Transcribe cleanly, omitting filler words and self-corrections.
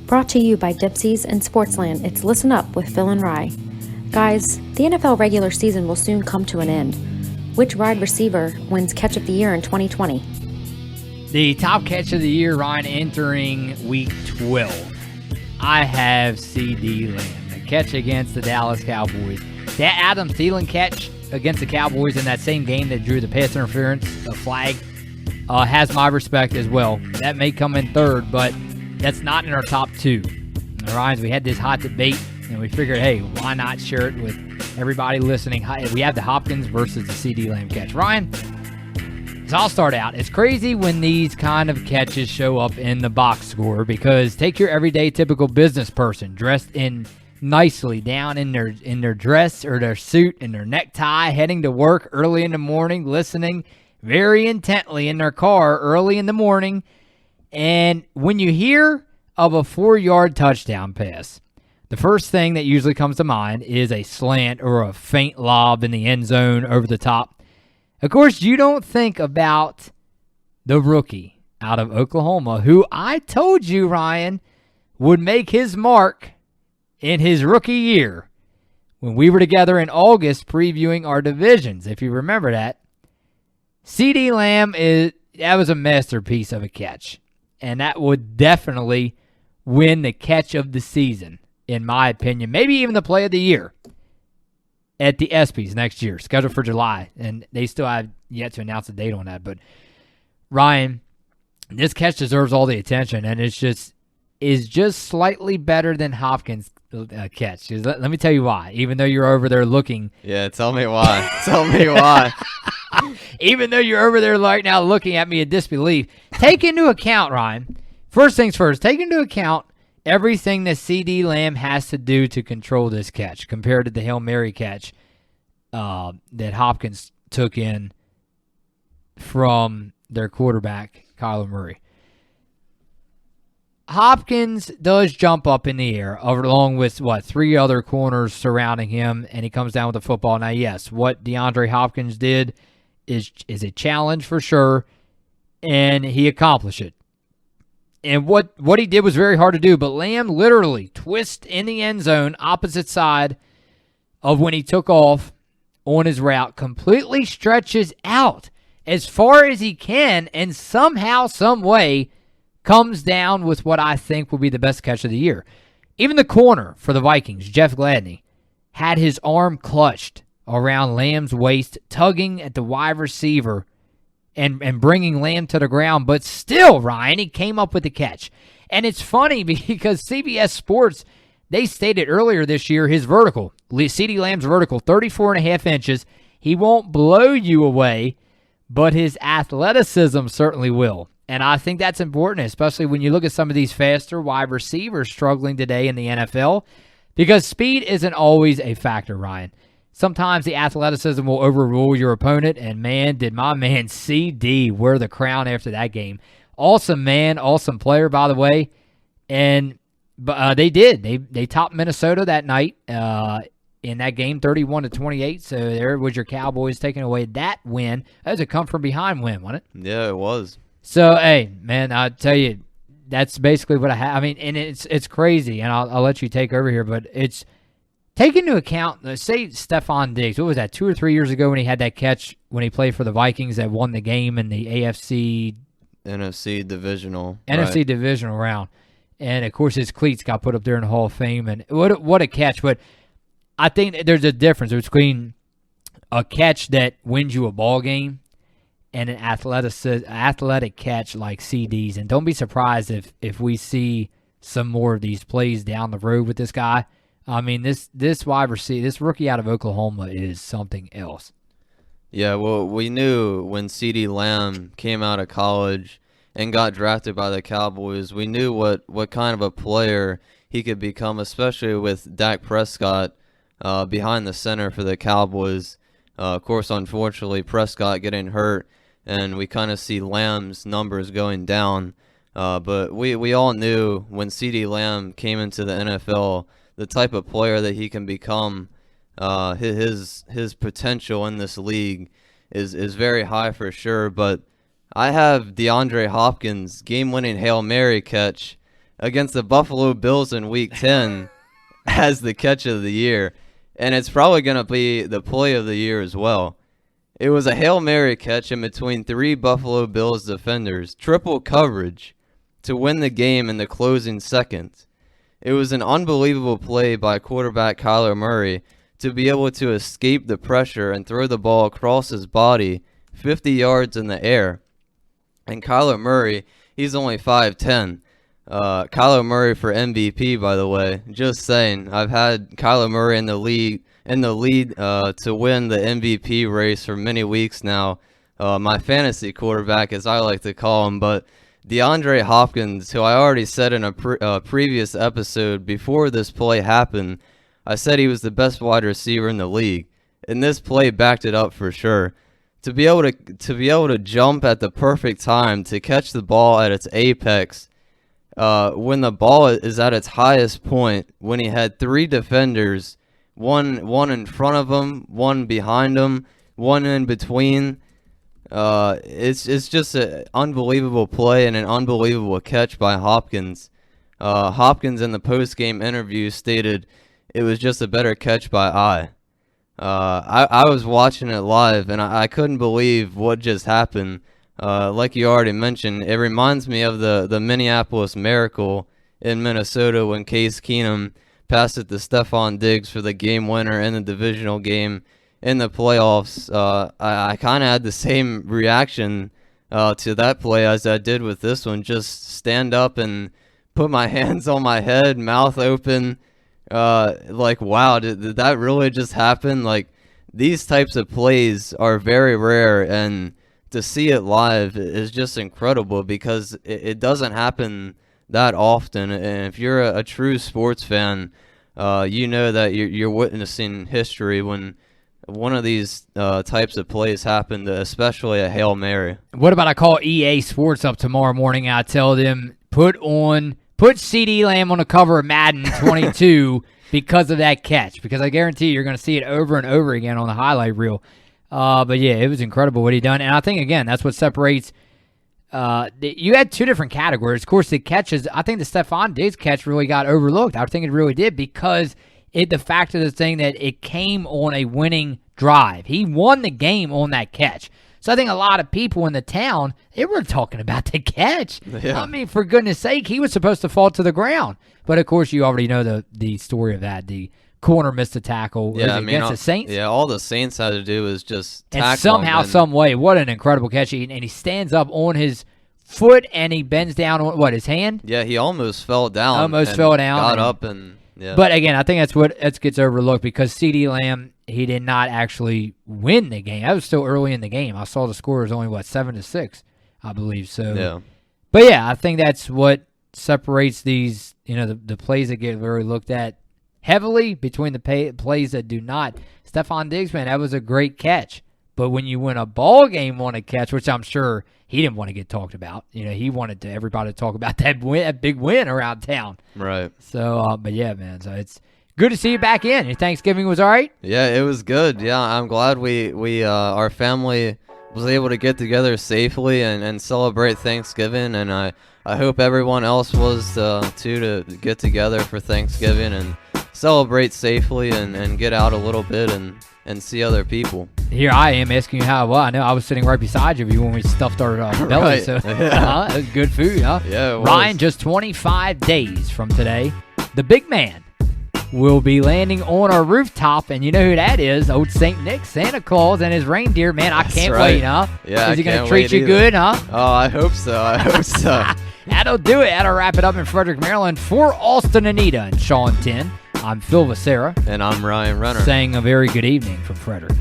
Brought to you by Dipsies and Sportsland, it's Listen Up with Phil and Rye. Guys, the NFL regular season will soon come to an end. Which wide receiver wins Catch of the Year in 2020? The top catch of the year, Ryan, entering week 12. I have C.D. Lamb, the catch against the Dallas Cowboys. That Adam Thielen catch against the Cowboys in that same game that drew the pass interference, the flag, has my respect as well. That may come in third, but that's not in our top two. Ryan, we had this hot debate, and we figured, hey, why not share it with everybody listening? We have the Hopkins versus the C.D. Lamb catch. Ryan, so I'll start out. It's crazy when these kind of catches show up in the box score because take your everyday typical business person dressed in nicely down in their dress or their suit and their necktie, heading to work early in the morning, listening very intently in their car early in the morning. And when you hear of a 4-yard touchdown pass, the first thing that usually comes to mind is a slant or a feint lob in the end zone over the top. Of course, you don't think about the rookie out of Oklahoma, who I told you, Ryan, would make his mark in his rookie year when we were together in August previewing our divisions, if you remember that. C.D. Lamb, that was a masterpiece of a catch, and that would definitely win the catch of the season, in my opinion, maybe even the play of the year at the ESPYs next year, scheduled for July, and they still have yet to announce a date on that. But Ryan, this catch deserves all the attention, and is just slightly better than Hopkins' catch. Let me tell you why. Even though you're over there looking, yeah, tell me why. Tell me why. Even though you're over there right now looking at me in disbelief, take into account, Ryan. First things first, take into account everything that C.D. Lamb has to do to control this catch compared to the Hail Mary catch that Hopkins took in from their quarterback, Kyler Murray. Hopkins does jump up in the air along with, 3 other corners surrounding him, and he comes down with the football. Now, yes, what DeAndre Hopkins did is a challenge for sure, and he accomplished it. And what he did was very hard to do, but Lamb literally twists in the end zone, opposite side of when he took off on his route, completely stretches out as far as he can, and somehow, some way, comes down with what I think will be the best catch of the year. Even the corner for the Vikings, Jeff Gladney, had his arm clutched around Lamb's waist, tugging at the wide receiver and bringing Lamb to the ground, but still, Ryan, he came up with the catch. And it's funny because CBS Sports, they stated earlier this year his vertical, C.D. Lamb's vertical, 34.5 inches. He won't blow you away, but his athleticism certainly will. And I think that's important, especially when you look at some of these faster wide receivers struggling today in the NFL, because speed isn't always a factor, Ryan. Sometimes the athleticism will overrule your opponent, and man, did my man C.D. wear the crown after that game. Awesome man, awesome player, by the way. And they did. They topped Minnesota that night in that game, 31-28. So there was your Cowboys taking away that win. That was a come-from-behind win, wasn't it? Yeah, it was. So, hey, man, I'll tell you, that's basically what I have. I mean, and it's crazy, and I'll let you take over here, but it's take into account, say Stephon Diggs, what was that, 2 or 3 years ago when he had that catch when he played for the Vikings that won the game in the NFC divisional round. And, of course, his cleats got put up there in the Hall of Fame. And what a catch. But I think there's a difference between a catch that wins you a ball game and an athletic catch like CD's. And don't be surprised if we see some more of these plays down the road with this guy. I mean, this wide receiver, this rookie out of Oklahoma is something else. Yeah, well, we knew when C.D. Lamb came out of college and got drafted by the Cowboys, we knew what kind of a player he could become, especially with Dak Prescott behind the center for the Cowboys. Of course, unfortunately, Prescott getting hurt, and we kind of see Lamb's numbers going down. But we all knew when C.D. Lamb came into the NFL, the type of player that he can become, his potential in this league is very high for sure. But I have DeAndre Hopkins' game-winning Hail Mary catch against the Buffalo Bills in Week 10 as the catch of the year, and it's probably going to be the play of the year as well. It was a Hail Mary catch in between 3 Buffalo Bills defenders, triple coverage, to win the game in the closing seconds. It was an unbelievable play by quarterback Kyler Murray to be able to escape the pressure and throw the ball across his body 50 yards in the air. And Kyler Murray, he's only 5'10". Kyler Murray for MVP, by the way. Just saying, I've had Kyler Murray in the lead to win the MVP race for many weeks now. My fantasy quarterback, as I like to call him. But DeAndre Hopkins, who I already said in a previous episode before this play happened, I said he was the best wide receiver in the league, and this play backed it up for sure. To be able to jump at the perfect time to catch the ball at its apex, when the ball is at its highest point, when he had 3 defenders, one in front of him, one behind him, one in between. It's just an unbelievable play and an unbelievable catch by Hopkins. Hopkins in the post-game interview stated it was just a better catch by eye. I was watching it live, and I couldn't believe what just happened. Like you already mentioned, it reminds me of the Minneapolis Miracle in Minnesota when Case Keenum passed it to Stephon Diggs for the game winner in the divisional game in the playoffs. I kind of had the same reaction to that play as I did with this one. Just stand up and put my hands on my head, mouth open. Like, wow, did that really just happen? Like, these types of plays are very rare, and to see it live is just incredible because it doesn't happen that often. And if you're a true sports fan, you know that you're witnessing history when one of these types of plays happen, especially a Hail Mary. What about I call EA Sports up tomorrow morning and I tell them, put CeeDee Lamb on the cover of Madden 22 because of that catch, because I guarantee you're going to see it over and over again on the highlight reel. But yeah, it was incredible what he done. And I think, again, that's what separates. You had 2 different categories. Of course, the catches, I think the Stephon Diggs catch really got overlooked. I think it really did because the fact of the thing that it came on a winning drive. He won the game on that catch. So I think a lot of people in the town, they were talking about the catch. Yeah. I mean, for goodness sake, he was supposed to fall to the ground. But, of course, you already know the story of that. The corner missed a tackle against the Saints. Yeah, all the Saints had to do was just tackle and somehow, some way, what an incredible catch. And he stands up on his foot and he bends down on, his hand? Yeah, he almost fell down. Got up and, yeah. But, again, I think that gets overlooked because CeeDee Lamb, he did not actually win the game. That was still early in the game. I saw the score was only, 7-6, I believe. So, yeah. But, yeah, I think that's what separates these, the plays that get very looked at heavily between the plays that do not. Stephon Diggs, man, that was a great catch. But when you win a ball game on a catch, which I'm sure he didn't want to get talked about. He wanted everybody to talk about that big win around town. Right. So, but yeah, man. So it's good to see you back in. Your Thanksgiving was all right? Yeah, it was good. Yeah, I'm glad we our family was able to get together safely and celebrate Thanksgiving, and I hope everyone else was too, to get together for Thanksgiving and celebrate safely and get out a little bit and see other people. Here I am asking you how. Well, I know I was sitting right beside you when we stuffed our belly, right. So it was good food, huh? Yeah, it was. Ryan, just 25 days from today, the big man will be landing on our rooftop, and you know who that is? Old St. Nick, Santa Claus, and his reindeer. Man, I can't wait, huh? Yeah, is he going to treat you good, huh? Oh, I hope so. That'll do it. That'll wrap it up in Frederick, Maryland. For Austin, Anita, and Sean 10, I'm Phil Vicera. And I'm Ryan Renner. Saying a very good evening from Frederick.